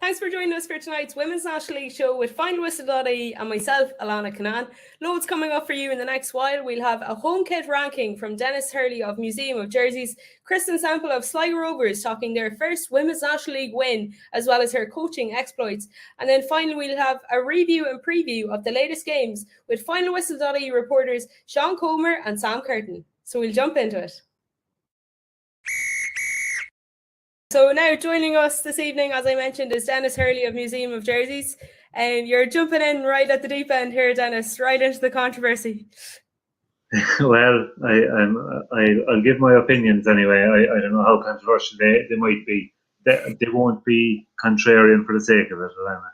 Thanks for joining us for tonight's Women's National League show with Finalwhistle.ie and myself, Alanna Cunnane. Loads coming up for you in the next while. We'll have a home kit ranking from Denis Hurley of Museum of Jersies, Kristen Sample of Sligo Rovers talking their first Women's National League win, as well as her coaching exploits. And then finally, we'll have a review and preview of the latest games with Finalwhistle.ie reporters Sean Comer and Sam Curtin. So we'll jump into it. So now joining us this evening, as I mentioned, is Denis Hurley of Museum of Jersies. And you're jumping in right at the deep end here, Denis, right into the controversy. Well, I'll give my opinions anyway. I don't know how controversial they might be. They won't be contrarian for the sake of it, Alanna.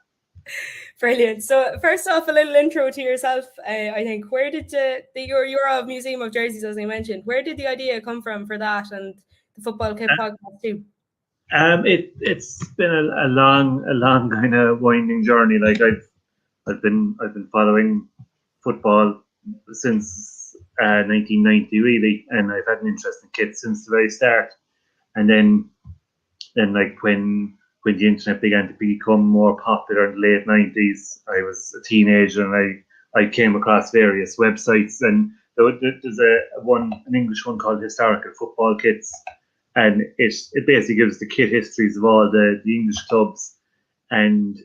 Brilliant. So first off, a little intro to yourself. I think, where did you're of Museum of Jersies, as I mentioned. Where did the idea come from for that and the Football Kit podcast too? It's been a long kind of winding journey. Like I've been following football since 1990 really, and I've had an interest in kits since the very start. And then like when the internet began to become more popular in the late 90s, I was a teenager and I came across various websites, and there's an English one called Historical Football Kits. And it basically gives the kit histories of all the English clubs. And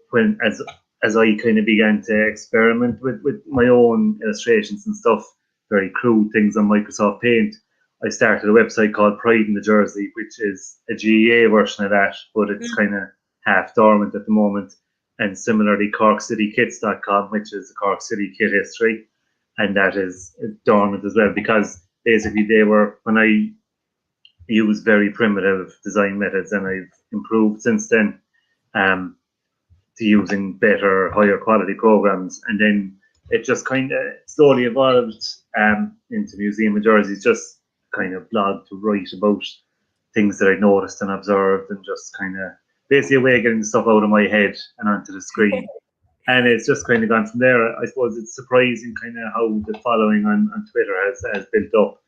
when as I kind of began to experiment with my own illustrations and stuff, very crude things on Microsoft Paint, I started a website called Pride in the Jersey, which is a GAA version of that, but it's kind of half dormant at the moment. And similarly, CORKcitykits.com, which is the Cork City kit history, and that is dormant as well, because basically they were, when I use very primitive design methods, and I've improved since then to using better, higher quality programs. And then it just kind of slowly evolved into Museum of Jersies, just kind of blog to write about things that I noticed and observed, and just kind of basically a way of getting the stuff out of my head and onto the screen. And it's just kind of gone from there. I suppose it's surprising kind of how the following on Twitter has built up.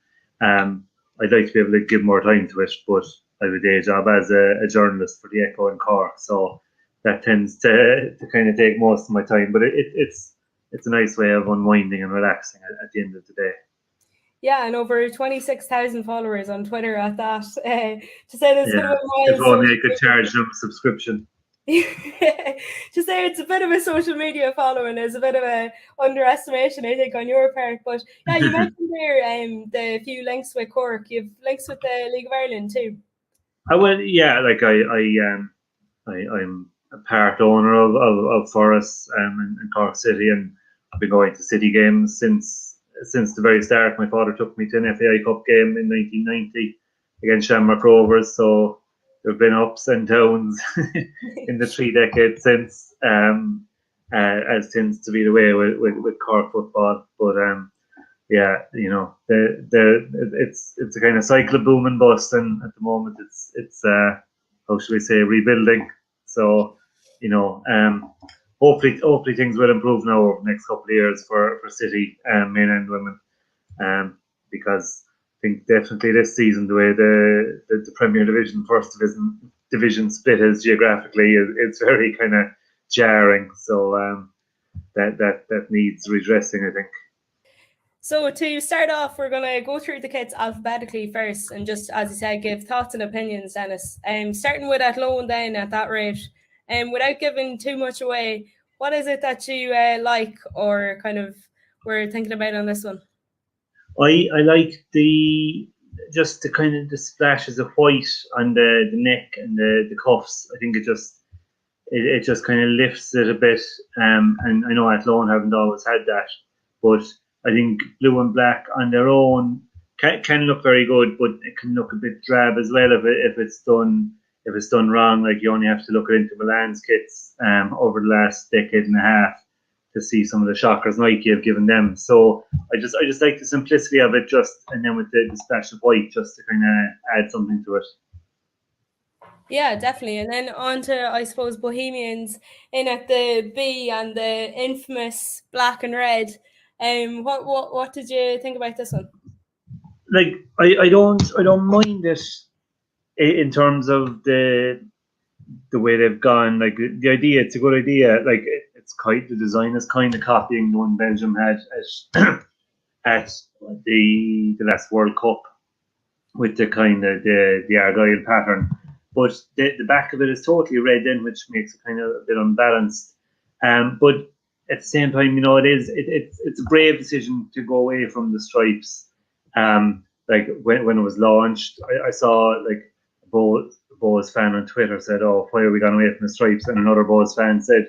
I'd like to be able to give more time to it, but I have a day job as a journalist for the Echo in Cork, so that tends to kind of take most of my time. But it's a nice way of unwinding and relaxing at the end of the day. Yeah, and over 26,000 followers on Twitter at that. To say there's a bit of a if only I could charge them a subscription. To say it's a bit of a social media following is a bit of a underestimation, I think, on your part. But yeah, you mentioned there the few links with CORK. You've links with the League of Ireland too. Like I'm a part owner of Forest in Cork City, and I've been going to City games since the very start. My father took me to an FAI Cup game in 1990 against Shamrock Rovers, so there have been ups and downs in the 3 decades since, as tends to be the way with Cork football. But yeah, you know, it's a kind of cycle of boom and bust, and at the moment it's how should we say, rebuilding. So you know, hopefully things will improve now over the next couple of years for City, men and women, because I think definitely this season, the way the Premier Division, First Division split is geographically, it's very kind of jarring. So that needs redressing, I think. So to start off, we're going to go through the kits alphabetically first, and just, as you said, give thoughts and opinions, Denis. Starting with ATHLONE then at that rate, and without giving too much away, what is it that you like, or kind of were thinking about on this one? I like the kind of the splashes of white on the neck and the cuffs. I think it just kind of lifts it a bit. And I know ATHLONE haven't always had that, but I think blue and black on their own can look very good, but it can look a bit drab as well if it's done wrong. Like, you only have to look into Milan's kits over the last decade and a half to see some of the shockers Nike have given them. So I just like the simplicity of it, and then with the splash of white, just to kind of add something to it. Yeah, definitely. And then on to, I suppose, Bohemians in at the B and the infamous black and red. What did you think about this one? Like, I don't mind it in terms of the the way they've gone, like the idea, it's a good idea. Like it's quite, the design is kind of copying the one Belgium had at the last World Cup with the kind of the Argyle pattern. But the back of it is totally red in, which makes it kind of a bit unbalanced. But at the same time, it's a brave decision to go away from the stripes. Like when it was launched, I saw like a Bohs fan on Twitter said, "Oh, why are we going away from the stripes?" And another Bohs fan said,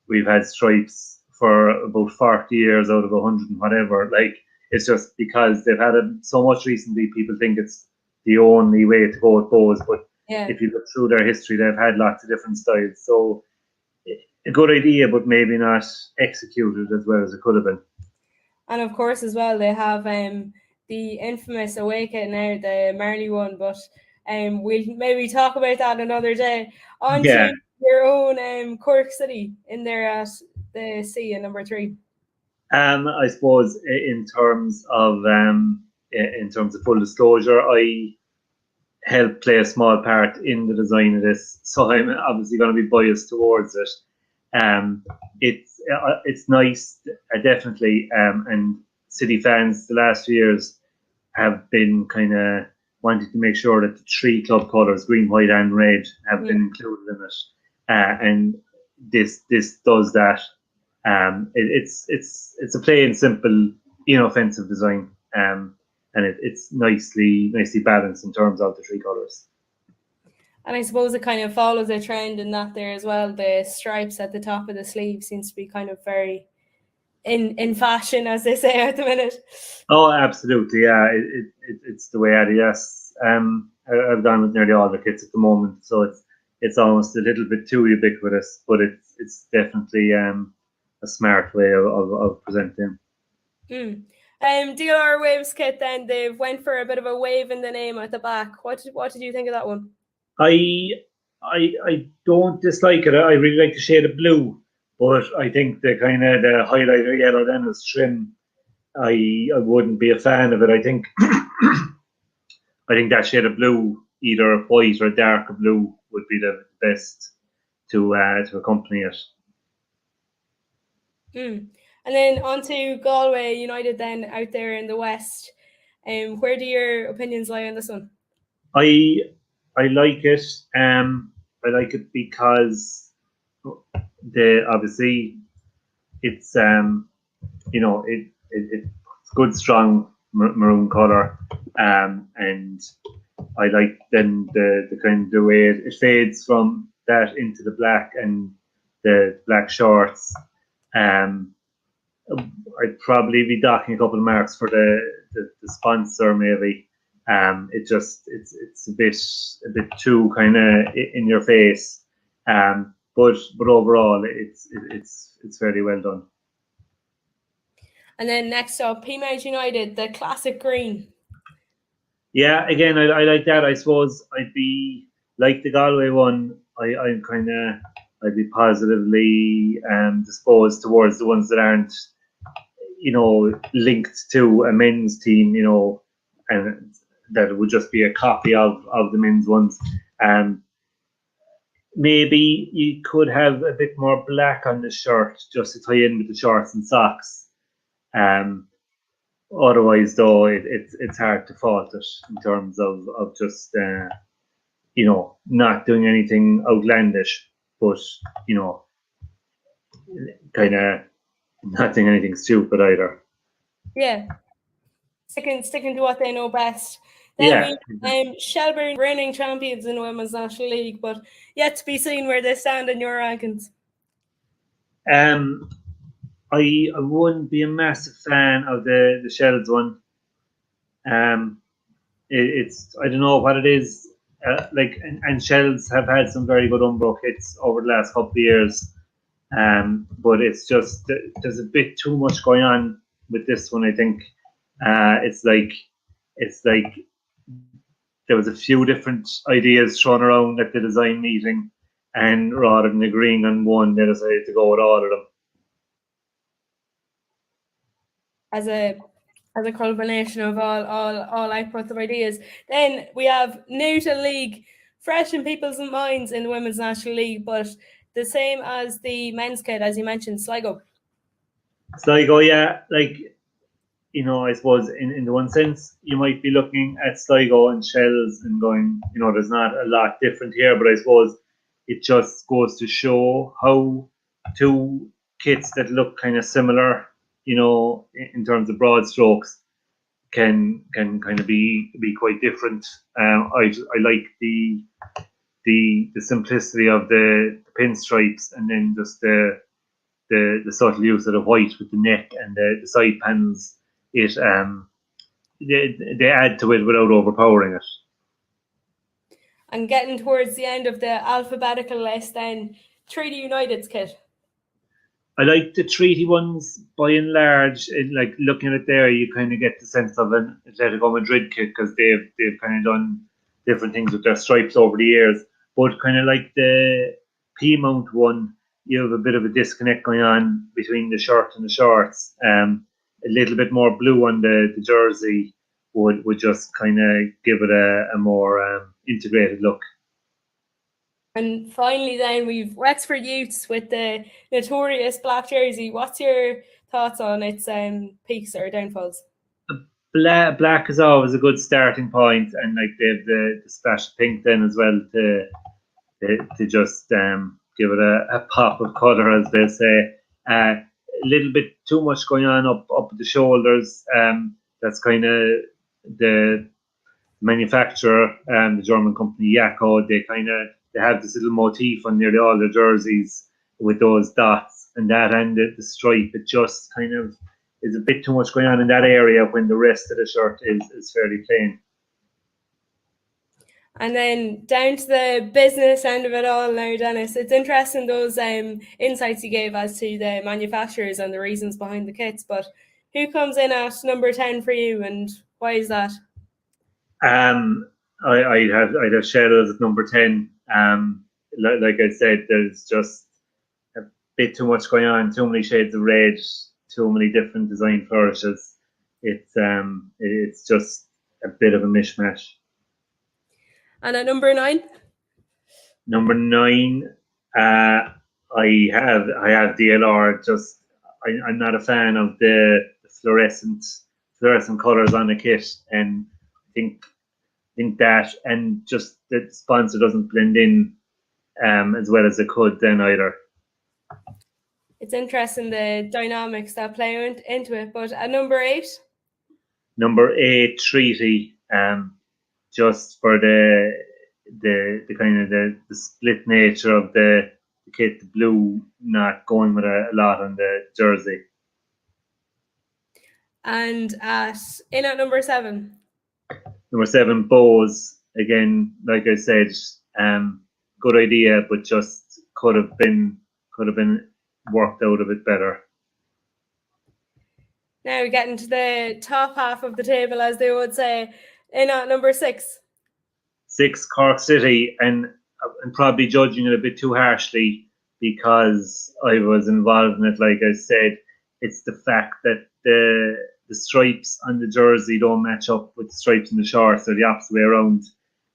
"We've had stripes for about 40 years out of 100 and whatever." Like it's just because they've had it so much recently, people think it's the only way to go with Bohs. But if you look through their history, they've had lots of different styles. So a good idea, but maybe not executed as well as it could have been. And of course, as well, they have the infamous away kit now, the Marley one. But we'll maybe talk about that another day. On to your own Cork City in there at the C in number 3. I suppose in terms of full disclosure, I helped play a small part in the design of this, so I'm obviously going to be biased towards it. It's nice, definitely, and City fans the last few years have been kind of wanting to make sure that the 3 club colours, green, white, and red, have been included in it, and this does that. It's a plain, simple, inoffensive design, and it's nicely balanced in terms of the 3 colours. And I suppose it kind of follows a trend in that there as well. The stripes at the top of the sleeve seems to be kind of very in fashion, as they say at the minute. Oh, absolutely, yeah. It's the way Adidas. I've gone with nearly all the kits at the moment, so it's almost a little bit too ubiquitous, but it's definitely a smart way of presenting. DLR Waves kit, then they've went for a bit of a wave in the name at the back. What did you think of that one? I don't dislike it. I really like the shade of blue, but I think the highlighter yellow then is trim. I wouldn't be a fan of it. I think that shade of blue, either white or darker blue, would be the best to accompany it. And then on to Galway United then out there in the west. Where do your opinions lie on this one? I like it. I like it because obviously it's it's good, strong maroon color, and I like then the kind of the way it fades from that into the black and the black shorts. I'd probably be docking a couple of marks for the sponsor maybe. It's a bit too kind of in your face, but overall it's very well done. And then next up, PEAMOUNT United, the classic green. Yeah, again, I like that. I suppose I'd be like the Galway one. I'd be positively disposed towards the ones that aren't, linked to a men's team, and that it would just be a copy of the men's ones. Maybe you could have a bit more black on the shirt just to tie in with the shorts and socks. Otherwise, though, it's hard to fault it in terms of just not doing anything outlandish, but kind of not doing anything stupid either. Yeah, sticking to what they know best. Then Shelburne reigning champions in the Women's National League, but yet to be seen where they stand in your rankings. I wouldn't be a massive fan of the Shells one. It's I don't know what it is. And Shells have had some very good Umbro kits over the last couple of years. But it's just there's a bit too much going on with this one. I think it's like there was a few different ideas thrown around at the design meeting, and rather than agreeing on one, they decided to go with all of them. As a culmination of all outputs of ideas. Then we have new to league fresh in people's minds in the Women's National League, but the same as the men's kit, as you mentioned, Sligo. Sligo, yeah, like, I suppose in the one sense, you might be looking at Sligo and Shells and going, there's not a lot different here, but I suppose it just goes to show how two kits that look kind of similar, in terms of broad strokes, can kind of be quite different. I like the simplicity of the pinstripes, and then just the subtle use of the white with the neck and the side panels. It they add to it without overpowering it. And getting towards the end of the alphabetical list, then Treaty United's kit. I like the treaty ones by and large. Like, looking at it there, you kind of get the sense of an Atletico Madrid kit, because they've kind of done different things with their stripes over the years. But kind of like the PEAMOUNT one, you have a bit of a disconnect going on between the shirt and the shorts. A little bit more blue on the jersey would just kind of give it a more integrated look. And finally, then we've Wexford Youths with the notorious black jersey. What's your thoughts on its peaks or downfalls? Black is always a good starting point, and like they have the splash of pink then as well to just give it a pop of colour, as they say. A little bit too much going on up the shoulders. That's kind of the manufacturer, the German company Yako. They have this little motif on nearly all their jerseys with those dots, and that and the stripe. It just kind of is a bit too much going on in that area when the rest of the shirt is fairly plain. And then down to the business end of it all now, Denis. It's interesting those insights you gave as to the manufacturers and the reasons behind the kits. But who comes in at number 10 for you, and why is that? I'd have Shadows at number 10. Like I said, there's just a bit too much going on, too many shades of red, too many different design flourishes. It's just a bit of a mishmash. And at number 9? Number 9, I have DLR. Just I'm not a fan of the fluorescent colours on the kit, and I think that, and just the sponsor doesn't blend in as well as it could then either. It's interesting the dynamics that play into it. But at number 8? Number 8, Treaty. Just for the kind of the split nature of the kit, the blue not going with a lot on the jersey. And at number 7? Number 7, Bows. Again, like I said, good idea, but just could have been worked out a bit better. Now we get into the top half of the table, as they would say. In at number 6? 6, Cork City, and I'm probably judging it a bit too harshly because I was involved in it. Like I said, it's the fact that the stripes on the jersey don't match up with the stripes in the shorts, or the opposite way around.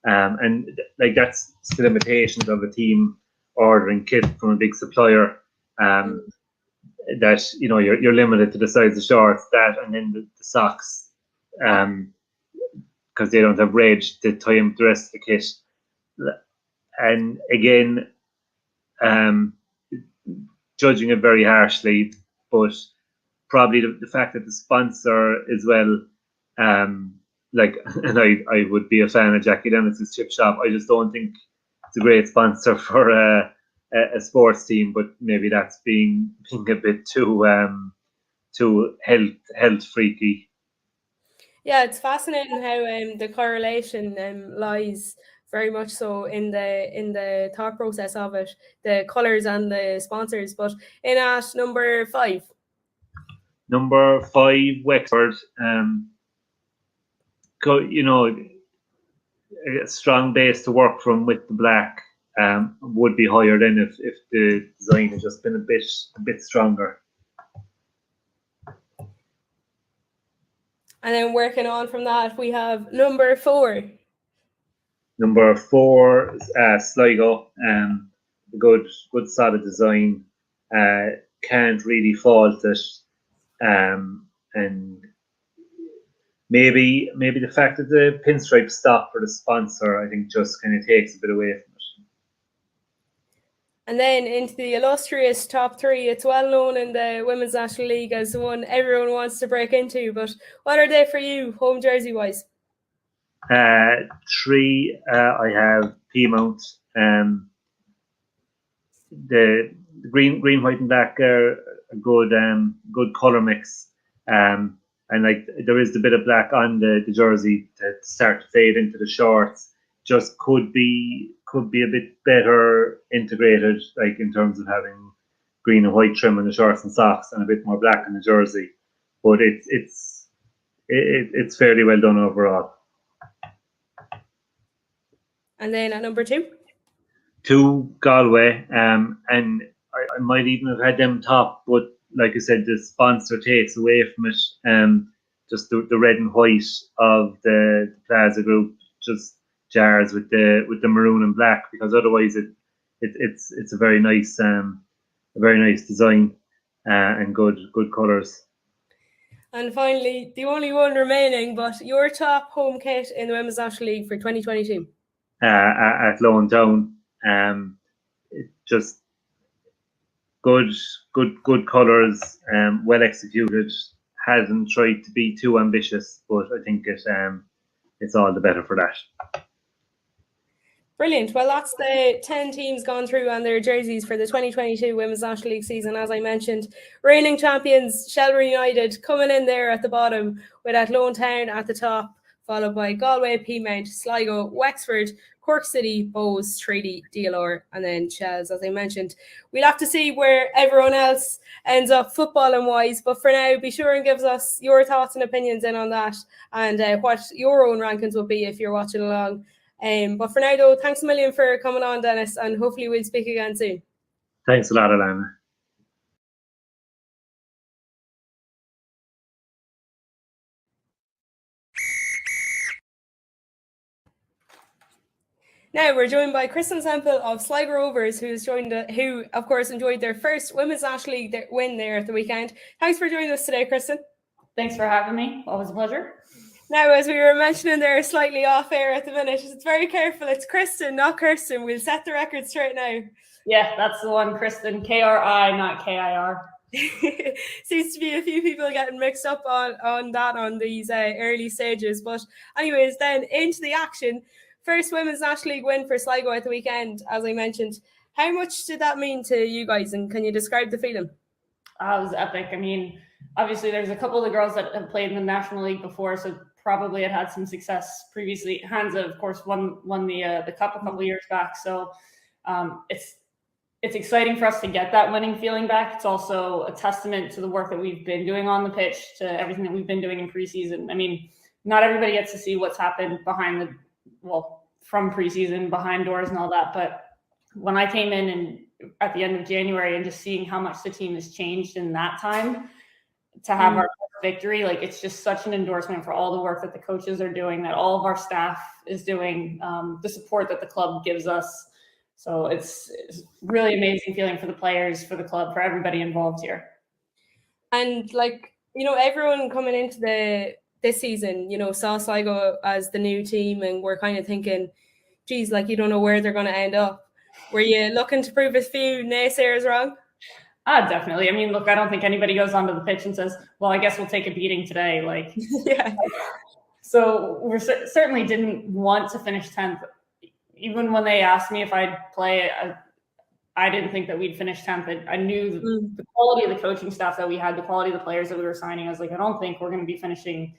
And like, that's the limitations of a team ordering kit from a big supplier. That you're limited to the size of shorts, that, and then the socks, because they don't have red to tie in the rest of the kit. And again, judging it very harshly, but probably the fact that the sponsor as well, and I would be a fan of Jackie Dennis's Chip Shop. I just don't think it's a great sponsor for a sports team, but maybe that's being a bit too health freaky. Yeah, it's fascinating how the correlation lies very much so in the thought process of it, the colours and the sponsors. But in at number 5? Number 5, Wexford. A strong base to work from with the black. Would be higher than if the design had just been a bit stronger. And then working on from that, we have number 4. Number 4, Sligo. Good solid design. Can't really fault it. And maybe the fact that the pinstripe stop for the sponsor, I think, just kind of takes a bit away from it. And then into the illustrious top 3, it's well known in the Women's National League as the one everyone wants to break into. But what are they for you, home jersey wise? 3, I have PEAMOUNT. The green, white, and black are a good color mix. And like there is a bit of black on the jersey to start to fade into the shorts. Just could be a bit better integrated, like in terms of having green and white trim on the shorts and socks, and a bit more black on the jersey. But it's fairly well done overall. And then at number 2, Galway, and I might even have had them top, but like I said, the sponsor takes away from it. Just the red and white of the Plaza Group just jars with the maroon and black, because otherwise it's a very nice design and good colours. And finally, the only one remaining, but your top home kit in the Women's National League for 2022. ATHLONE Town. Just good colours, well executed. Hasn't tried to be too ambitious, but I think it's all the better for that. Brilliant. Well, that's the 10 teams gone through on their jerseys for the 2022 Women's National League season. As I mentioned, reigning champions Shelburne United coming in there at the bottom, with ATHLONE Town at the top, followed by Galway, PEAMOUNT, Sligo, Wexford, Cork City, Bohs, Treaty, DLR, and then Shells. As I mentioned, we'll have to see where everyone else ends up footballing wise, but for now, be sure and give us your thoughts and opinions in on that, and what your own rankings will be if you're watching along. But for now, though, thanks a million for coming on, Denis, and hopefully we'll speak again soon. Thanks a lot, Alanna. Now we're joined by Kristen Sample of Sligo Rovers, who of course enjoyed their first Women's National League win there at the weekend. Thanks for joining us today, Kristen. Thanks for having me. Always a pleasure. Now, as we were mentioning there, slightly off air at the minute, it's very careful. It's Kristen, not Kirsten. We'll set the record straight now. Yeah, that's the one, Kristen. K-R-I, not K-I-R. Seems to be a few people getting mixed up on these early stages. But anyways, then into the action. First Women's National League win for Sligo at the weekend, as I mentioned. How much did that mean to you guys, and can you describe the feeling? It was epic. I mean, obviously there's a couple of the girls that have played in the National League before, so probably had some success previously. Hansa, of course, won the cup a couple of years back. So it's exciting for us to get that winning feeling back. It's also a testament to the work that we've been doing on the pitch, to everything that we've been doing in preseason. I mean, not everybody gets to see what's happened from preseason, behind doors and all that. But when I came in and at the end of January and just seeing how much the team has changed in that time to have our victory, like, it's just such an endorsement for all the work that the coaches are doing, that all of our staff is doing, the support that the club gives us. So it's really amazing feeling for the players, for the club, for everybody involved here. And everyone coming into this season, saw Sligo as the new team, and we're kind of thinking, geez, you don't know where they're going to end up. Were you looking to prove a few naysayers wrong? Definitely. I mean, look, I don't think anybody goes onto the pitch and says, well, I guess we'll take a beating today. Yeah. So we certainly didn't want to finish 10th. Even when they asked me if I'd play, I didn't think that we'd finish 10th. I knew the quality of the coaching staff that we had, the quality of the players that we were signing. I was like, I don't think we're going to be finishing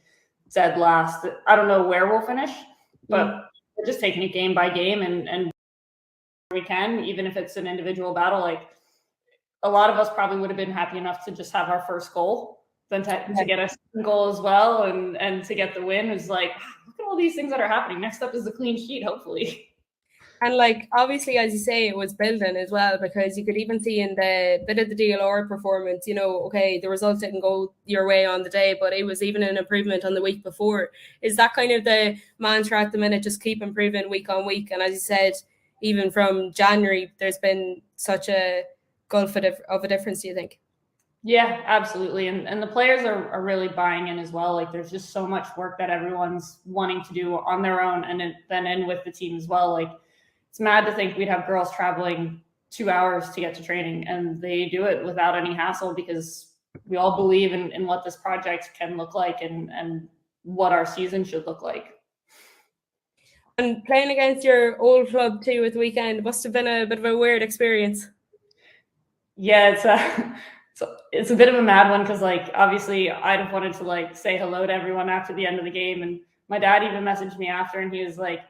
dead last. I don't know where we'll finish, but we're just taking it game by game and we can, even if it's an individual battle. A lot of us probably would have been happy enough to just have our first goal than to get a second goal as well and to get the win. It was like, look at all these things that are happening. Next up is the clean sheet, hopefully. And like, obviously, as you say, it was building as well, because you could even see in the bit of the DLR performance, you know, okay, the result didn't go your way on the day, but it was even an improvement on the week before. Is that kind of the mantra at the minute, just keep improving week on week? And as you said, even from January, there's been such a gulf of a difference, do you think? Yeah, absolutely. And the players are really buying in as well. Like, there's just so much work that everyone's wanting to do on their own, and then in with the team as well. Like, it's mad to think we'd have girls traveling 2 hours to get to training, and they do it without any hassle, because we all believe in what this project can look like and what our season should look like. And playing against your old club too at the weekend must have been a bit of a weird experience. Yeah, it's a bit of a mad one, because like, obviously I'd have wanted to like say hello to everyone after the end of the game, and my dad even messaged me after, and he was like,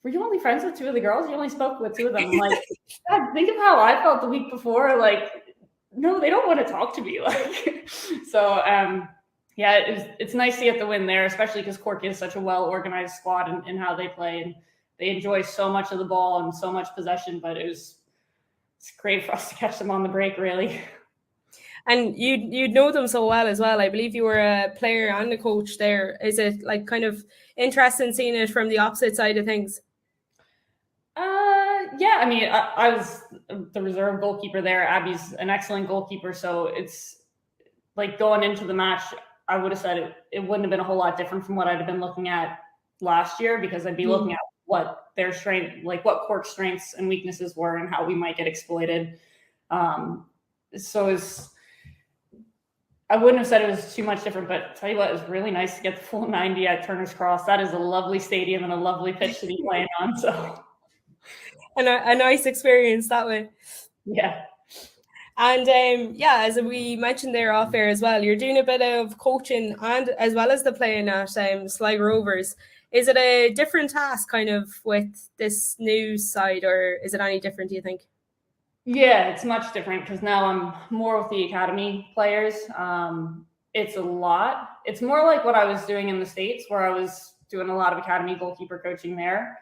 were you only friends with two of the girls? You only spoke with two of them. I'm like, Dad, think of how I felt the week before. Like, no, they don't want to talk to me. Like, so yeah, it's nice to get the win there, especially because Cork is such a well-organized squad in how they play, and they enjoy so much of the ball and so much possession, but it's great for us to catch them on the break, really. And you know them so well as well. I believe you were a player and a coach there. Is it like kind of interesting seeing it from the opposite side of things? Yeah, I mean, I was the reserve goalkeeper there. Abby's an excellent goalkeeper, so it's like, going into the match, I would have said it wouldn't have been a whole lot different from what I'd have been looking at last year, because I'd be looking at what their strength, like what Cork's strengths and weaknesses were and how we might get exploited. So I wouldn't have said it was too much different, but tell you what, it was really nice to get the full 90 at Turner's Cross. That is a lovely stadium and a lovely pitch to be playing on. So a nice experience that way. Yeah. And yeah, as we mentioned there off air as well, you're doing a bit of coaching and as well as the playing at Sligo Rovers. Is it a different task kind of with this new side, or is it any different, do you think? Yeah, it's much different, because now I'm more with the academy players. It's a lot. It's more like what I was doing in the States, where I was doing a lot of academy goalkeeper coaching there.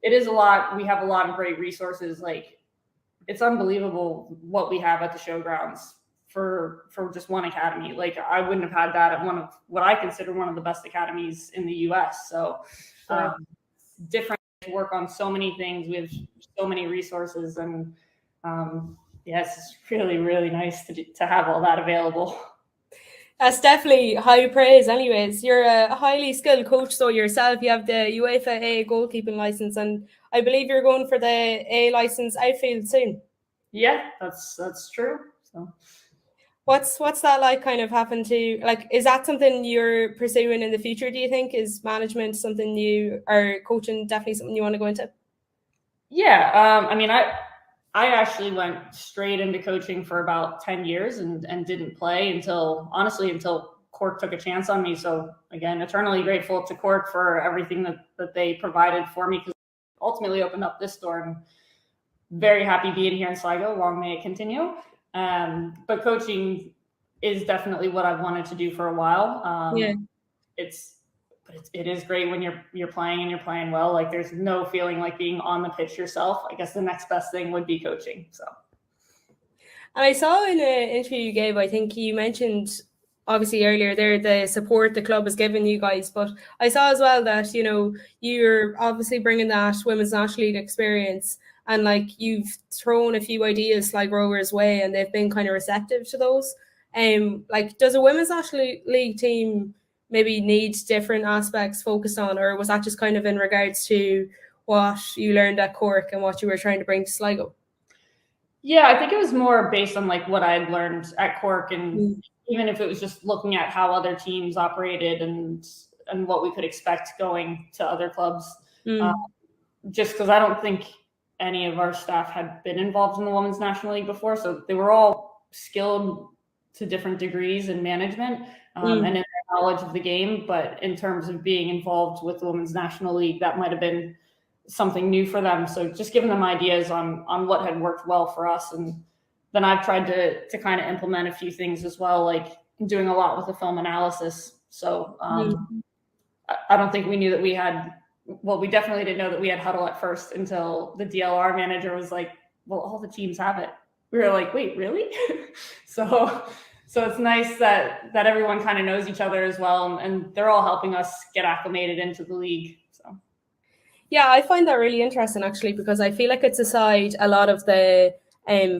It is a lot. We have a lot of great resources. Like, it's unbelievable what we have at the showgrounds for just one academy. Like, I wouldn't have had that at one of what I consider one of the best academies in the US. So different, work on so many things. We have so many resources, and yes, it's really, really nice to have all that available. That's definitely high praise anyways. You're a highly skilled coach, so yourself. You have the UEFA A goalkeeping license, and I believe you're going for the A license outfield soon. Yeah, that's true. So what's that like, kind of happen to, like, is that something you're pursuing in the future, do you think? Is management something you are coaching, definitely something you want to go into? Yeah, I mean, I actually went straight into coaching for about 10 years and didn't play until Cork took a chance on me. So again, eternally grateful to Cork for everything that they provided for me, because ultimately opened up this door, and very happy being here in Sligo. Long may it continue. But coaching is definitely what I've wanted to do for a while. It is great when you're playing and you're playing well. Like, there's no feeling like being on the pitch yourself. I guess the next best thing would be coaching. So, and I saw in an interview you gave, I think you mentioned obviously earlier there the support the club has given you guys, but I saw as well that, you know, you're obviously bringing that women's national league experience, and like, you've thrown a few ideas like Rovers' way, and they've been kind of receptive to those. Like, does a women's national league team maybe need different aspects focused on, or was that just kind of in regards to what you learned at Cork and what you were trying to bring to Sligo? Yeah, I think it was more based on like what I had learned at Cork, and even if it was just looking at how other teams operated and what we could expect going to other clubs. Just because I don't think any of our staff had been involved in the Women's National League before, so they were all skilled to different degrees in management and in their knowledge of the game. But in terms of being involved with the Women's National League, that might have been something new for them. So just giving them ideas on what had worked well for us. And then I've tried to kind of implement a few things as well, like doing a lot with the film analysis. So I don't think we knew that we had well, we definitely didn't know that we had huddle at first until the DLR manager was like, well, all the teams have it. We were like, wait, really? So it's nice that everyone kind of knows each other as well, and they're all helping us get acclimated into the league. So yeah, I find that really interesting actually, because I feel like it's a side a lot of the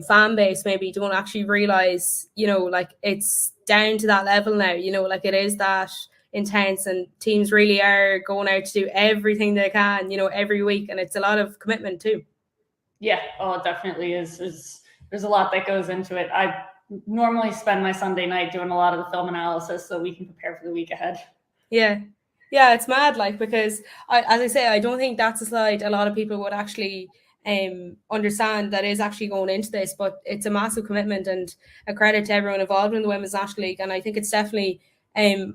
fan base maybe don't actually realize, like it's down to that level now, like it is that intense, and teams really are going out to do everything they can, every week, and it's a lot of commitment too. Yeah, oh, it definitely is. There's a lot that goes into it. I normally spend my Sunday night doing a lot of the film analysis so we can prepare for the week ahead. Yeah, it's mad, like, because as I say, I don't think that's a slide a lot of people would actually understand that is actually going into this, but it's a massive commitment and a credit to everyone involved in the Women's National League, and I think it's definitely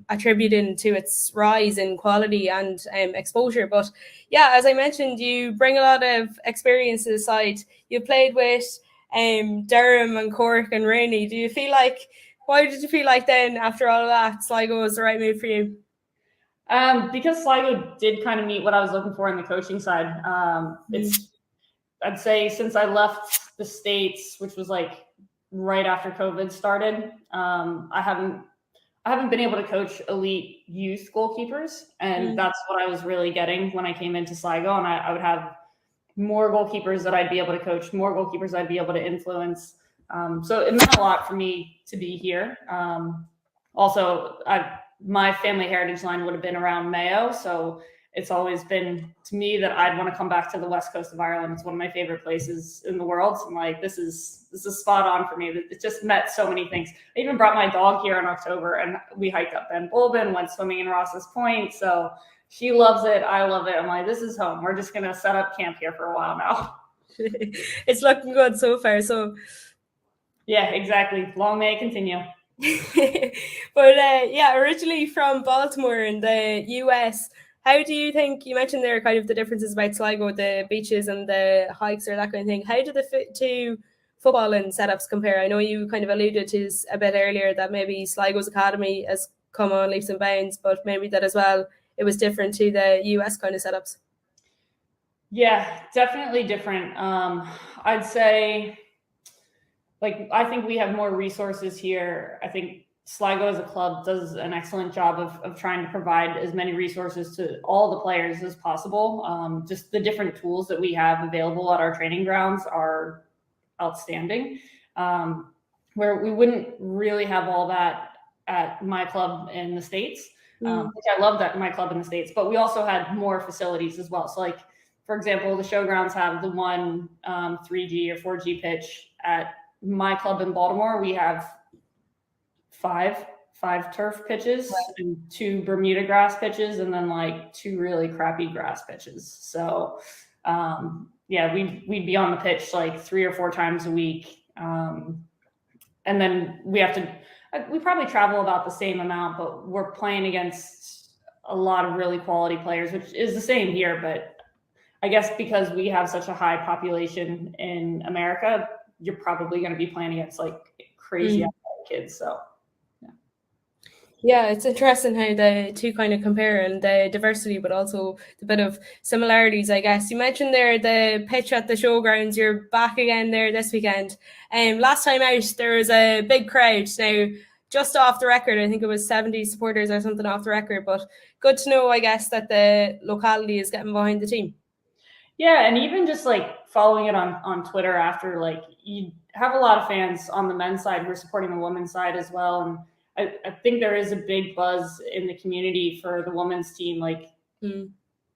attributing to its rise in quality and exposure. But yeah, as I mentioned, you bring a lot of experience to the side. You played with Durham and Cork and Rainey. Why did you feel like then, after all of that, Sligo was the right move for you? Because Sligo did kind of meet what I was looking for in the coaching side. I'd say since I left the States, which was like right after COVID started, I haven't been able to coach elite youth goalkeepers, and that's what I was really getting when I came into Sligo. And I would have more goalkeepers that I'd be able to coach, more goalkeepers I'd be able to influence. So it meant a lot for me to be here. Also, my family heritage line would have been around Mayo, so it's always been to me that I'd want to come back to the west coast of Ireland. It's one of my favorite places in the world. So I'm like, this is spot on for me. It just met so many things. I even brought my dog here in October, and we hiked up Ben Bulbin, went swimming in Ross's Point. So she loves it. I love it. I'm like, this is home. We're just gonna set up camp here for a while now. It's looking good so far. So yeah, exactly. Long may it continue. But originally from Baltimore in the US, how do you think, you mentioned there kind of the differences about Sligo, the beaches and the hikes or that kind of thing. How do the two football and setups compare? I know you kind of alluded to a bit earlier that maybe Sligo's academy has come on leaps and bounds, but maybe that as well, it was different to the US kind of setups. Yeah, definitely different. I'd say, I think we have more resources here. I think Sligo as a club does an excellent job of trying to provide as many resources to all the players as possible. Just the different tools that we have available at our training grounds are outstanding, where we wouldn't really have all that at my club in the States, which I love that my club in the States, but we also had more facilities as well. So for example, the showgrounds have the one 3G or 4G pitch. At my club in Baltimore, we have five turf pitches and 2 Bermuda grass pitches, and then 2 really crappy grass pitches. So we'd be on the pitch 3 or 4 times a week. And then we probably travel about the same amount, but we're playing against a lot of really quality players, which is the same here. But I guess because we have such a high population in America, you're probably going to be playing against crazy athletic kids. So yeah, it's interesting how the two kind of compare, and the diversity, but also the bit of similarities, I guess. You mentioned there the pitch at the showgrounds. You're back again there this weekend. Last time out, there was a big crowd. Now, just off the record, I think it was 70 supporters or something off the record, but good to know, I guess, that the locality is getting behind the team. Yeah, and even just following it on Twitter after, you have a lot of fans on the men's side who are supporting the women's side as well. And I think there is a big buzz in the community for the women's team.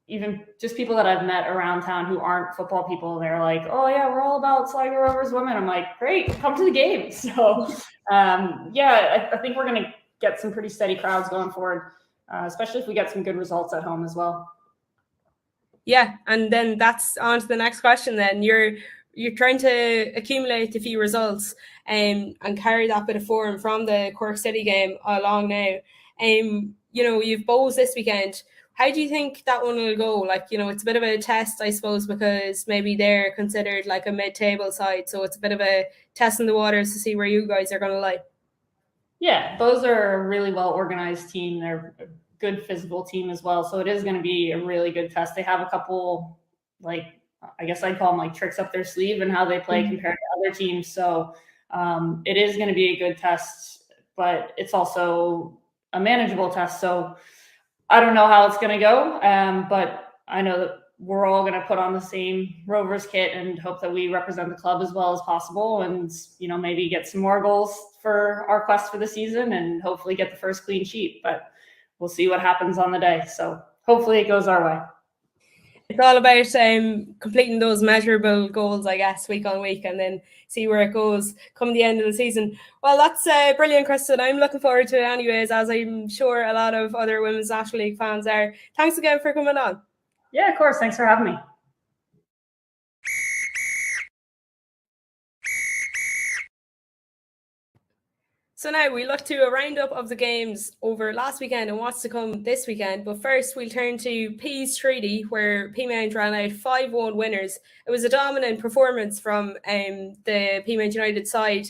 Even just people that I've met around town who aren't football people, they're like, oh yeah, we're all about Sligo Rovers women. I'm like, great, come to the game. So I think we're going to get some pretty steady crowds going forward, especially if we get some good results at home as well. Yeah, and then that's on to the next question then. You're trying to accumulate a few results and carry that bit of form from the Cork City game along now. You've Bohs this weekend. How do you think that one will go? It's a bit of a test, I suppose, because maybe they're considered a mid-table side, so it's a bit of a test in the waters to see where you guys are going to lie. Yeah, Bohs are a really well-organized team. They're good physical team as well. So it is going to be a really good test. They have a couple, like, I guess I'd call them like tricks up their sleeve and how they play compared to other teams. So it is going to be a good test, but it's also a manageable test. So I don't know how it's going to go, but I know that we're all going to put on the same Rovers kit and hope that we represent the club as well as possible, and maybe get some more goals for our quest for the season and hopefully get the first clean sheet. But we'll see what happens on the day. So hopefully it goes our way. It's all about completing those measurable goals, I guess, week on week, and then see where it goes come the end of the season. Well, that's brilliant, Kristen. I'm looking forward to it anyways, as I'm sure a lot of other Women's National League fans are. Thanks again for coming on. Yeah, of course. Thanks for having me. So now we look to a roundup of the games over last weekend and what's to come this weekend. But first, we'll turn to Pease Treaty, where PEAMOUNT ran out 5-1 winners. It was a dominant performance from the PEAMOUNT United side,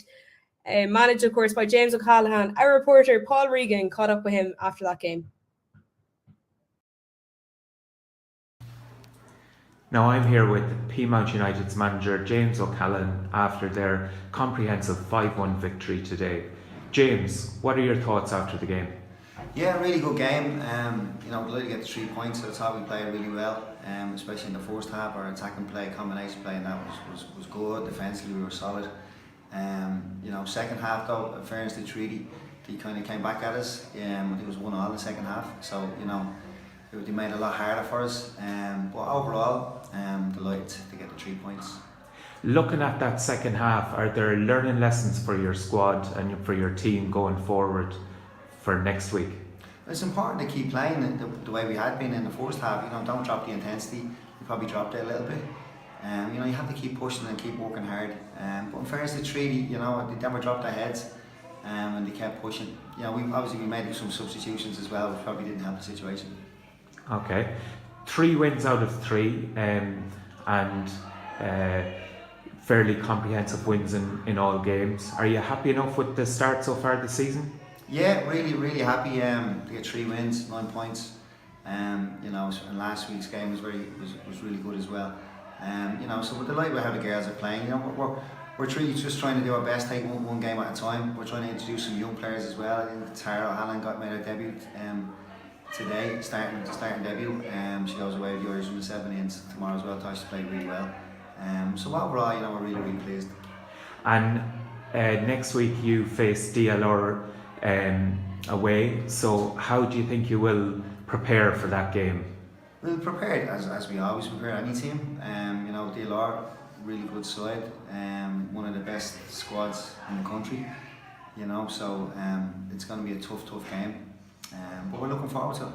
managed, of course, by James O'Callaghan. Our reporter, Paul Regan, caught up with him after that game. Now I'm here with PEAMOUNT United's manager, James O'Callaghan, after their comprehensive 5-1 victory today. James, what are your thoughts after the game? Yeah, really good game. Glad to get the 3 points. I thought we played really well, especially in the first half. Our attacking play, combination play, and that was good. Defensively, we were solid. Second half though, in fairness to Treaty, they kind of came back at us. I think it was 1-1 in the second half. So they made it a lot harder for us. But overall, delighted to get the 3 points. Looking at that second half, are there learning lessons for your squad and for your team going forward for next week? It's important to keep playing the way we had been in the first half. Don't drop the intensity. We probably dropped it a little bit. You have to keep pushing and keep working hard. But in fairness to Treaty, they never dropped their heads, and they kept pushing. We made some substitutions as well, which probably didn't help the situation. Okay, 3 wins out of 3, and fairly comprehensive wins in all games. Are you happy enough with the start so far this season? Yeah, really, really happy to get 3 wins, 9 points. And last week's game was really good as well. So we're delighted with how the girls are playing. We're really just trying to do our best, take one game at a time. We're trying to introduce some young players as well. I think Tara O'Halloran made her debut today, starting debut. She goes away with the Irish under 17 and tomorrow as well. Thought she played really well. So overall, we're really, really pleased. And next week you face DLR away. So how do you think you will prepare for that game? We'll prepare as we always prepare any team. DLR, really good side, one of the best squads in the country. So it's going to be a tough game. But we're looking forward to it.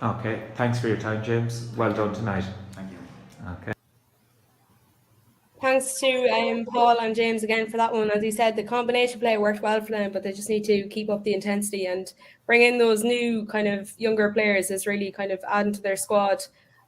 Okay, thanks for your time, James. Well done tonight. Thank you. Okay. Thanks to Paul and James again for that one. As he said, the combination play worked well for them, but they just need to keep up the intensity and bring in those new kind of younger players is really kind of adding to their squad,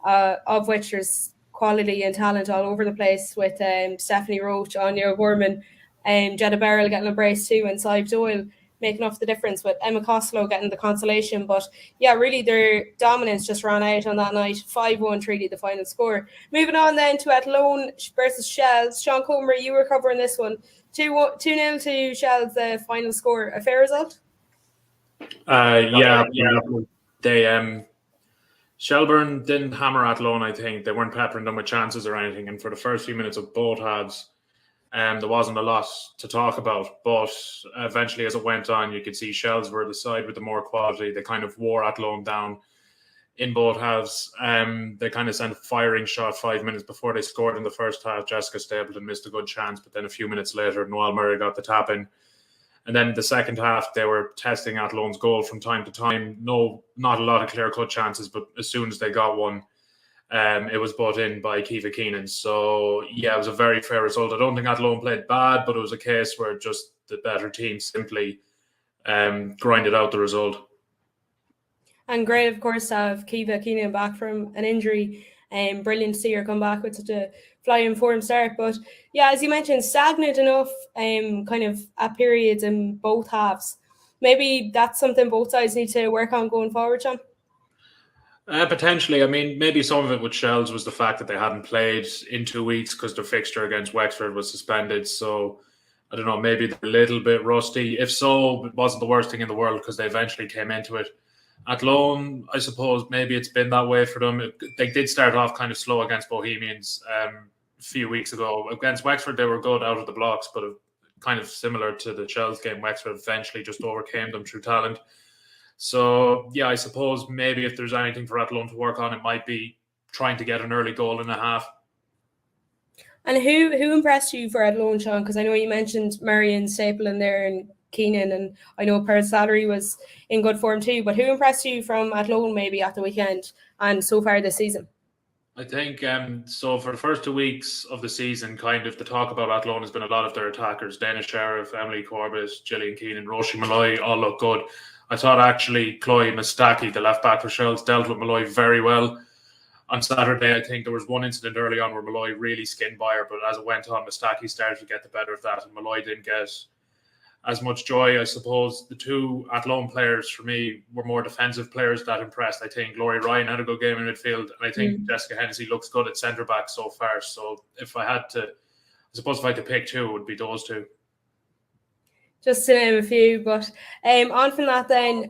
of which there's quality and talent all over the place with Stephanie Roach, Anya O'Gorman, Jetta Barrell getting a brace too, and Sive Doyle making up the difference with Emma Costello getting the consolation. But yeah, really their dominance just ran out on that night. 5-1 Treaty, the final score. Moving on then to ATHLONE versus Shells. Sean Comer, you were covering this one. 2-0 to Shells, the final score. A fair result? Yeah. They Shelburne didn't hammer ATHLONE, I think. They weren't peppering them with chances or anything. And for the first few minutes of both halves, there wasn't a lot to talk about, but eventually as it went on, you could see Shells were the side with the more quality. They kind of wore ATHLONE down in both halves. They kind of sent a firing shot 5 minutes before they scored in the first half. Jessica Stapleton missed a good chance, but then a few minutes later, Noel Murray got the tap in. And then in the second half, they were testing ATHLONE's goal from time to time. No, not a lot of clear-cut chances, but as soon as they got one, it was brought in by Kiva Keenan. So, yeah, it was a very fair result. I don't think ATHLONE played bad, but it was a case where just the better team simply grinded out the result. And great, of course, to have Kiva Keenan back from an injury. Brilliant to see her come back with such a flying form start. But, yeah, as you mentioned, stagnant enough kind of at periods in both halves. Maybe that's something both sides need to work on going forward, Sean? Potentially. I mean, maybe some of it with Shells was the fact that they hadn't played in 2 weeks because their fixture against Wexford was suspended. So I don't know, maybe they're a little bit rusty. If so, it wasn't the worst thing in the world because they eventually came into it. ATHLONE, I suppose maybe it's been that way for them. They did start off kind of slow against Bohemians a few weeks ago. Against Wexford, they were good out of the blocks, but kind of similar to the Shells game, Wexford eventually just overcame them through talent. So, yeah, I suppose maybe if there's anything for ATHLONE to work on, it might be trying to get an early goal in a half. And who impressed you for ATHLONE, Sean? Because I know you mentioned Marion Staple in there and Keenan, and I know Per Salary was in good form too. But who impressed you from ATHLONE maybe at the weekend and so far this season? I think so. For the first 2 weeks of the season, kind of the talk about ATHLONE has been a lot of their attackers: Dana Sheriff, Emily Corbett, Gillian Keenan, Roisin Malloy, all look good. I thought actually Chloe Mustaki, the left back for Shells, dealt with Malloy very well. On Saturday, I think there was one incident early on where Malloy really skinned by her, but as it went on, Mustaki started to get the better of that, and Malloy didn't get as much joy. I suppose the two ATHLONE players for me were more defensive players that impressed. I think Laurie Ryan had a good game in midfield, and I think Jessica Hennessy looks good at centre back so far. So if I had to, I suppose if I had to pick two, it would be those two. Just to name a few, but on from that then,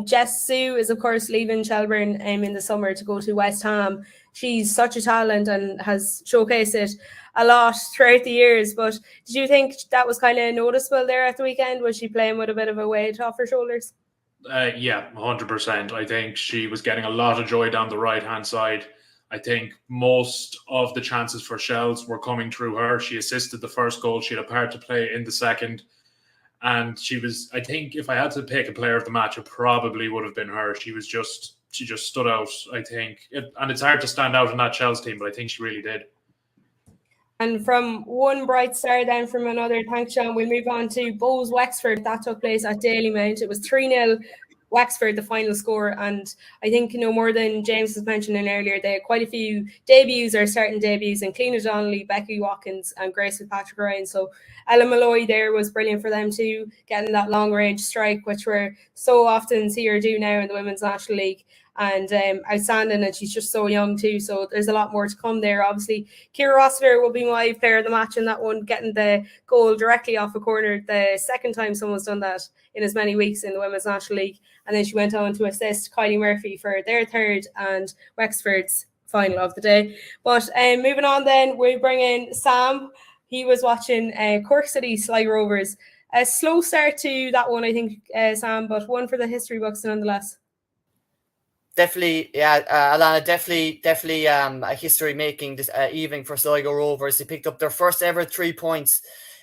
Jess Sue is of course leaving Shelburne in the summer to go to West Ham. She's such a talent and has showcased it a lot throughout the years, but did you think that was kind of noticeable there at the weekend? Was she playing with a bit of a weight off her shoulders? Yeah, 100%. I think she was getting a lot of joy down the right-hand side. I think most of the chances for Shells were coming through her. She assisted the first goal. She had a part to play in the second. And she was, I think if I had to pick a player of the match, it probably would have been her. She just stood out, I think. And it's hard to stand out in that Shells team, but I think she really did. And from one bright star then from another, thanks, Sean, we'll move on to Bohs Wexford. That took place at Dalymount. It was 3-0 Wexford, the final score. And I think, more than James was mentioning earlier, they had quite a few debuts or starting debuts, and Cleena Donnelly, Becky Watkins and Grace Fitzpatrick Ryan. So Ella Malloy there was brilliant for them too, getting that long range strike, which we're so often see her do now in the Women's National League. And outstanding, and she's just so young too, so there's a lot more to come there. Obviously, Ciara Rossiter will be my player of the match in that one, getting the goal directly off a corner, the second time someone's done that in as many weeks in the Women's National League. And then she went on to assist Kylie Murphy for their third and Wexford's final of the day. But moving on then, we bring in Sam. He was watching Cork City Sligo Rovers. A slow start to that one, I think, Sam, but one for the history books nonetheless. Definitely, yeah, Alanna, definitely a history-making this evening for Sligo Rovers. They picked up their first ever 3 points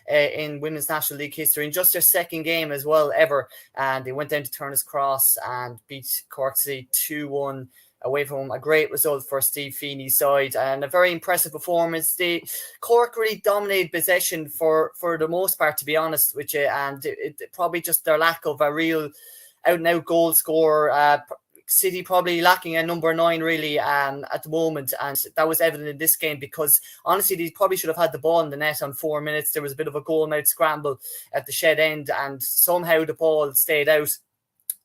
in Women's National League history, in just their second game as well ever. And they went down to Turner's Cross and beat Cork City 2-1 away from home. A great result for Steve Feeney's side and a very impressive performance. Cork really dominated possession for the most part, to be honest with you, and it probably just their lack of a real out-and-out goal scorer. City probably lacking a number 9 really at the moment, and that was evident in this game because honestly they probably should have had the ball in the net on 4 minutes. There was a bit of a goal mouth scramble at the shed end and somehow the ball stayed out,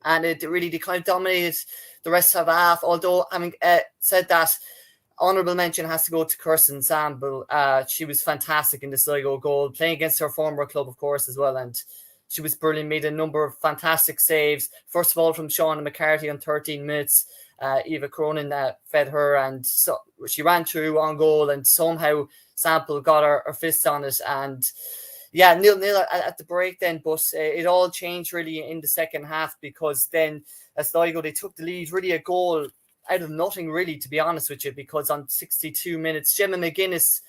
and they kind of dominated the rest of the half. Although having said that, honourable mention has to go to Kristen Sample. She was fantastic in the Sligo goal, playing against her former club of course as well, and she was brilliant, made a number of fantastic saves. First of all, from Shauna McCarthy on 13 minutes. Eva Cronin fed her, and so she ran through on goal, and somehow Sample got her fist on it. And yeah, 0-0 at the break then. But it all changed really in the second half, because then as Sligo, they took the lead, really a goal out of nothing, really, to be honest with you, because on 62 minutes, Gemma McGuinness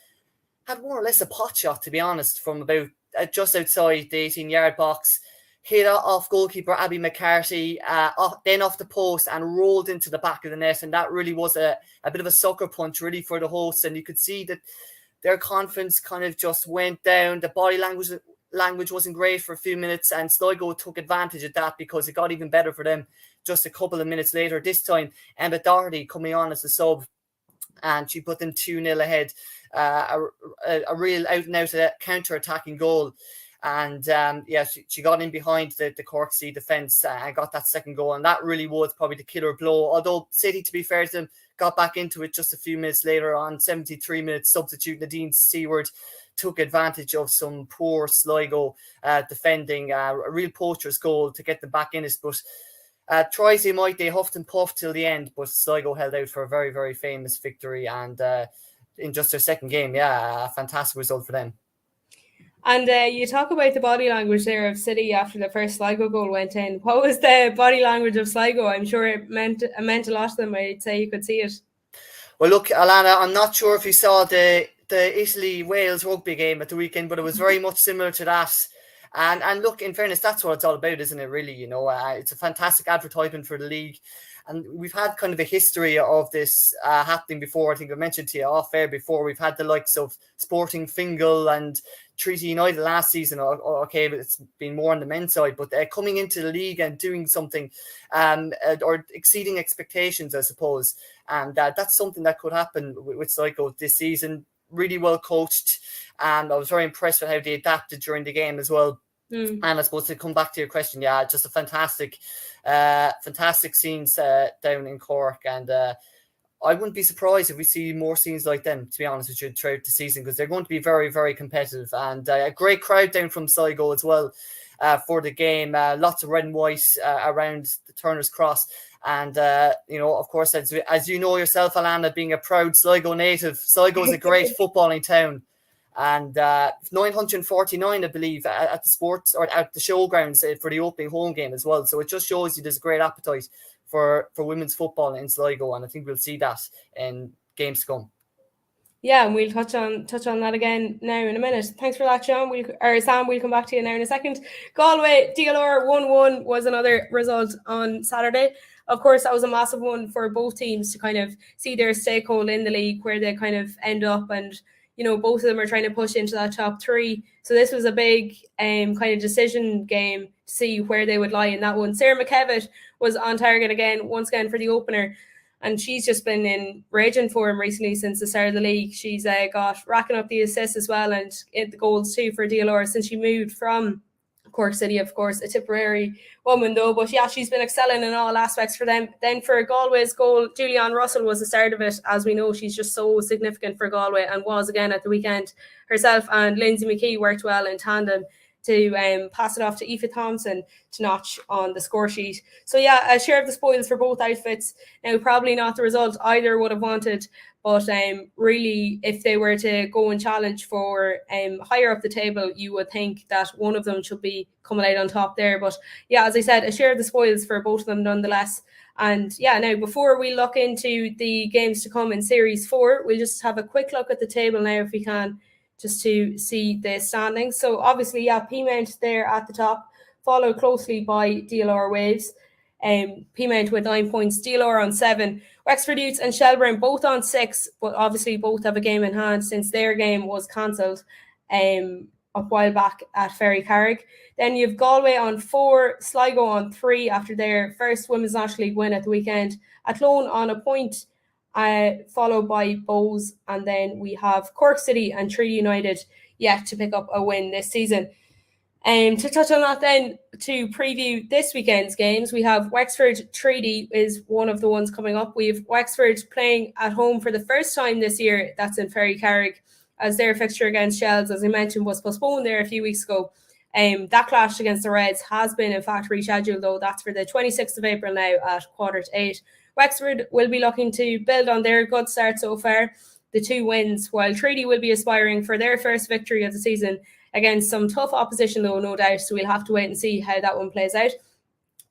had more or less a pot shot, to be honest, from about just outside the 18-yard box, hit off goalkeeper Abby McCarthy, then off the post and rolled into the back of the net. And that really was a bit of a sucker punch really for the hosts. And you could see that their confidence kind of just went down. The body language wasn't great for a few minutes, and Sligo took advantage of that because it got even better for them just a couple of minutes later. This time, Emma Doherty coming on as a sub, and she put them 2-0 ahead. A real out-and-out counter-attacking goal. And she got in behind the Cork C defence and got that second goal, and that really was probably the killer blow. Although City, to be fair to them, got back into it just a few minutes later on. 73 minutes, substitute Nadine Seward took advantage of some poor Sligo defending, a real poacher's goal to get them back in it. But tries they might, they huffed and puffed till the end, but Sligo held out for a very, very famous victory, and in just their second game, a fantastic result for them. And you talk about the body language there of City after the first Sligo goal went in. What was the body language of Sligo? I'm sure it meant a lot to them. I'd say you could see it. Well, look, Alanna, I'm not sure if you saw the Italy-Wales rugby game at the weekend, but it was very much similar to that. And look, in fairness, that's what it's all about, isn't it, really? It's a fantastic advertisement for the league. And we've had kind of a history of this happening before. I think I mentioned to you off air before. We've had the likes of Sporting Fingal and Treaty United last season. Okay, but it's been more on the men's side. But coming into the league and doing something or exceeding expectations, I suppose. And that's something that could happen with Sligo this season. Really well coached. And I was very impressed with how they adapted during the game as well. And I suppose to come back to your question, just a fantastic scenes down in Cork, and I wouldn't be surprised if we see more scenes like them, to be honest with you, throughout the season, because they're going to be very, very competitive, and a great crowd down from Sligo as well for the game. Lots of red and white around the Turner's Cross, and of course, as you know yourself, Alanna, being a proud Sligo native, Sligo is a great footballing town. And 949, I believe, at the sports or at the showgrounds for the opening home game as well. So it just shows you there's a great appetite for women's football in Sligo, and I think we'll see that in games to come. Yeah, and we'll touch on that again now in a minute. Thanks for that, Sam. We'll come back to you now in a second. Galway DLR 1-1 was another result on Saturday. Of course, that was a massive one for both teams to kind of see their stakehold in the league, where they kind of end up, and both of them are trying to push into that top three. So this was a big kind of decision game to see where they would lie in that one. Sarah McKevitt was on target once again for the opener. And she's just been in raging form recently since the start of the league. She's got racking up the assists as well, and the goals too for DLR since she moved from Cork City, of course, a Tipperary woman though. But yeah, she's been excelling in all aspects for them. Then for Galway's goal, Julianne Russell was the start of it. As we know, she's just so significant for Galway, and was again at the weekend. Herself and Lindsay McKee worked well in tandem to pass it off to Aoife Thompson to notch on the score sheet. So yeah, a share of the spoils for both outfits. Now, probably not the result either would have wanted, but really, if they were to go and challenge for higher up the table, you would think that one of them should be coming out on top there. But yeah, as I said, a share of the spoils for both of them nonetheless. And yeah, now before we look into the games to come in Series 4, we'll just have a quick look at the table now if we can, just to see the standings. So obviously, yeah, PEAMOUNT there at the top, followed closely by DLR Waves. PEAMOUNT with 9 points, DLR on 7. Wexford Youths and Shelbourne both on 6, but obviously both have a game in hand since their game was cancelled a while back at Ferry Carrick. Then you have Galway on 4, Sligo on 3 after their first Women's National League win at the weekend. ATHLONE on a point, followed by Bows, and then we have Cork City and Treaty United yet to pick up a win this season. To touch on that then, to preview this weekend's games, we have Wexford Treaty is one of the ones coming up. We have Wexford playing at home for the first time this year. That's in Ferry Carrick, as their fixture against Shells, as I mentioned, was postponed there a few weeks ago. That clash against the Reds has been in fact rescheduled, though. That's for the 26th of April now at 7:45. Wexford will be looking to build on their good start so far, the 2 wins, while Treaty will be aspiring for their first victory of the season against some tough opposition, though, no doubt. So we'll have to wait and see how that one plays out.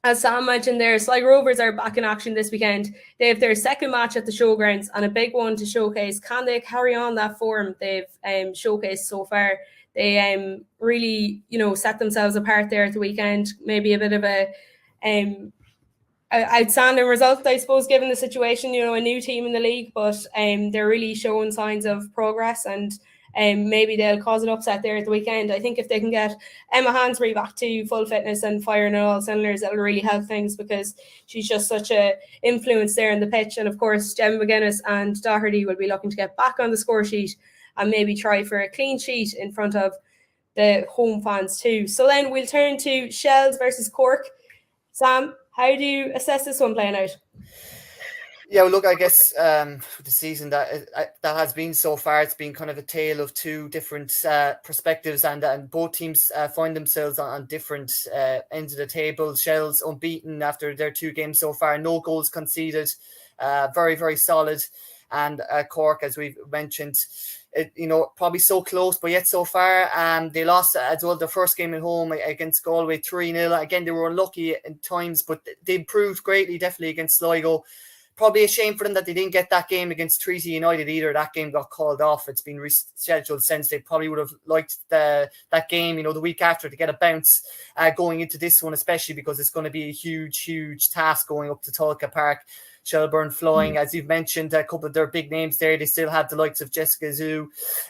As Sam mentioned there, Sligo Rovers are back in action this weekend. They have their second match at the showgrounds, and a big one to showcase. Can they carry on that form they've showcased so far? They really, set themselves apart there at the weekend. Maybe a bit of a outstanding result, I suppose, given the situation, a new team in the league, but they're really showing signs of progress, and maybe they'll cause an upset there at the weekend. I think if they can get Emma Hansbury back to full fitness and firing on all cylinders, that'll really help things, because she's just such a influence there in the pitch. And of course, Gemma McGuinness and Doherty will be looking to get back on the score sheet and maybe try for a clean sheet in front of the home fans too. So then we'll turn to Shells versus Cork. Sam, how do you assess this one playing out? Yeah, well, look, I guess the season that has been so far, it's been kind of a tale of two different perspectives, and both teams find themselves on different ends of the table. Shells unbeaten after their 2 games so far, no goals conceded, very, very solid. And Cork, as we've mentioned, probably so close, but yet so far. They lost as well the first game at home against Galway 3-0. Again, they were unlucky in times, but they improved greatly, definitely against Sligo. Probably a shame for them that they didn't get that game against Treaty United either. That game got called off. It's been rescheduled since. They probably would have liked that game, the week after, to get a bounce going into this one, especially because it's going to be a huge, huge task going up to Tulka Park. Shelburne flying, as you've mentioned, a couple of their big names there. They still have the likes of Jessica Zhu,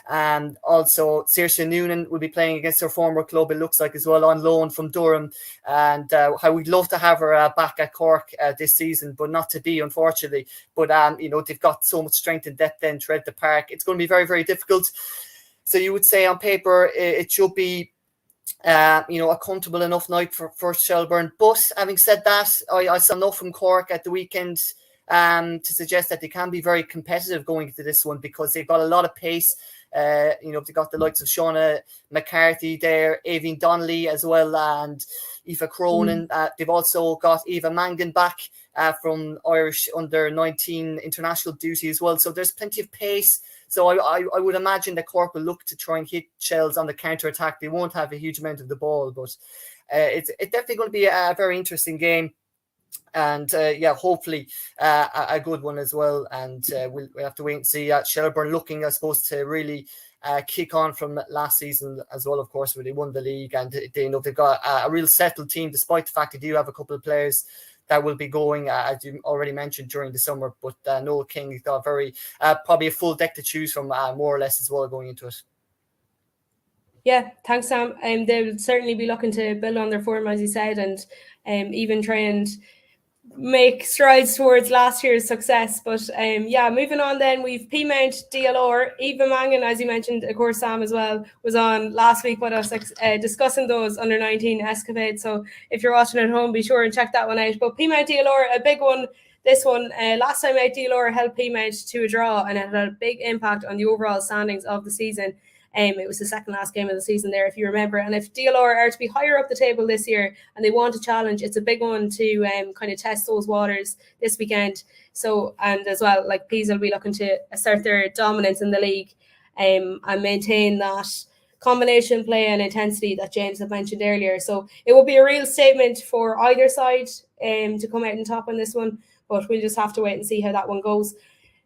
and also Saoirse Noonan will be playing against her former club, it looks like, as well, on loan from Durham. And how we'd love to have her back at Cork this season, but not to be, unfortunately. But they've got so much strength and depth then to the park. It's going to be very, very difficult. So you would say on paper it should be a comfortable enough night for Shelburne. But having said that, I saw enough from Cork at the weekend to suggest that they can be very competitive going into this one, because they've got a lot of pace. They've got the likes of Shauna McCarthy there, Aoibhinn Donnelly as well, and Aoife Cronin. They've also got Eva Mangan back from Irish under-19 international duty as well. So there's plenty of pace. So I would imagine that Cork will look to try and hit Shells on the counter-attack. They won't have a huge amount of the ball, but it's definitely going to be a very interesting game. And hopefully a good one as well. And we'll have to wait and see. Shelburne looking, I suppose, to really kick on from last season as well, of course, where they won the league, and they've got a real settled team, despite the fact they do have a couple of players that will be going, as you already mentioned, during the summer. But Noel King got probably a full deck to choose from, more or less, as well, going into it. Yeah, thanks, Sam. They'll certainly be looking to build on their form, as you said, and even try and make strides towards last year's success. But moving on then, we've PEAMOUNT, DLR, Eva Mangan, as you mentioned, of course, Sam as well, was on last week with us discussing those under-19 escapades. So if you're watching at home, be sure and check that one out. But PEAMOUNT, DLR, a big one. This one, last time out, DLR held PEAMOUNT to a draw, and it had a big impact on the overall standings of the season. It was the second last game of the season there, if you remember. And if DLR are to be higher up the table this year and they want a challenge, it's a big one to kind of test those waters this weekend. So, and as well, like, Peas will be looking to assert their dominance in the league and maintain that combination play and intensity that James had mentioned earlier. So it will be a real statement for either side to come out on top on this one, but we'll just have to wait and see how that one goes.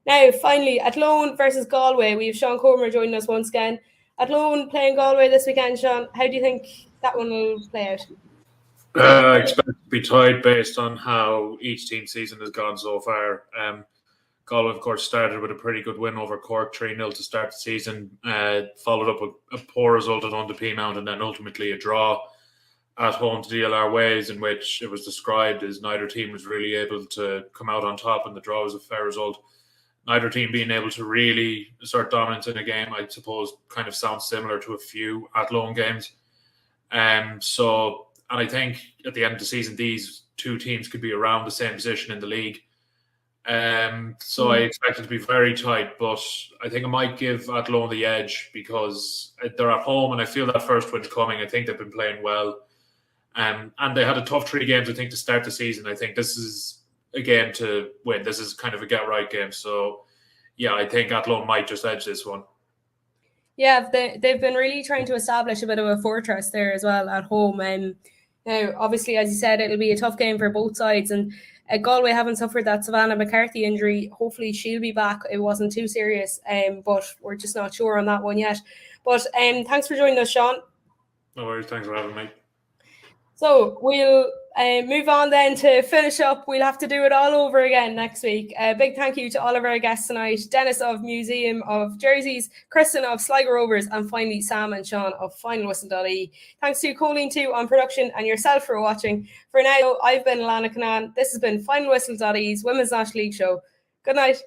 Now, finally, ATHLONE versus Galway. We have Sean Comer joining us once again. ATHLONE playing Galway this weekend, Sean. How do you think that one will play out? I expect it to be tied based on how each team's season has gone so far. Galway, of course, started with a pretty good win over Cork, 3-0 to start the season, followed up with a poor result at home to PEAMOUNT, and then ultimately a draw at home to DLR Ways, in which it was described as neither team was really able to come out on top, and the draw was a fair result. Neither team being able to really assert dominance in a game, I suppose, kind of sounds similar to a few ATHLONE games. And I think at the end of the season, these two teams could be around the same position in the league. So I expect it to be very tight, but I think I might give ATHLONE the edge because they're at home, and I feel that first win's coming. I think they've been playing well. And they had a tough 3 games, I think, to start the season. I think this is a game to win. This is kind of a get-right game. So, yeah, I think ATHLONE might just edge this one. Yeah, they've been really trying to establish a bit of a fortress there as well at home. Now, obviously, as you said, it'll be a tough game for both sides. And Galway haven't suffered that Savannah McCarthy injury. Hopefully she'll be back. It wasn't too serious, but we're just not sure on that one yet. But thanks for joining us, Sean. No worries. Thanks for having me. So we'll move on then to finish up. We'll have to do it all over again next week. A big thank you to all of our guests tonight. Denis of Museum of Jersies, Kristen of Sligo Rovers, and finally Sam and Sean of Finalwhistle.ie. Thanks to Colleen too on production, and yourself for watching. For now, I've been Alanna Cunnane. This has been Finalwhistle.ie's Women's National League show. Good night.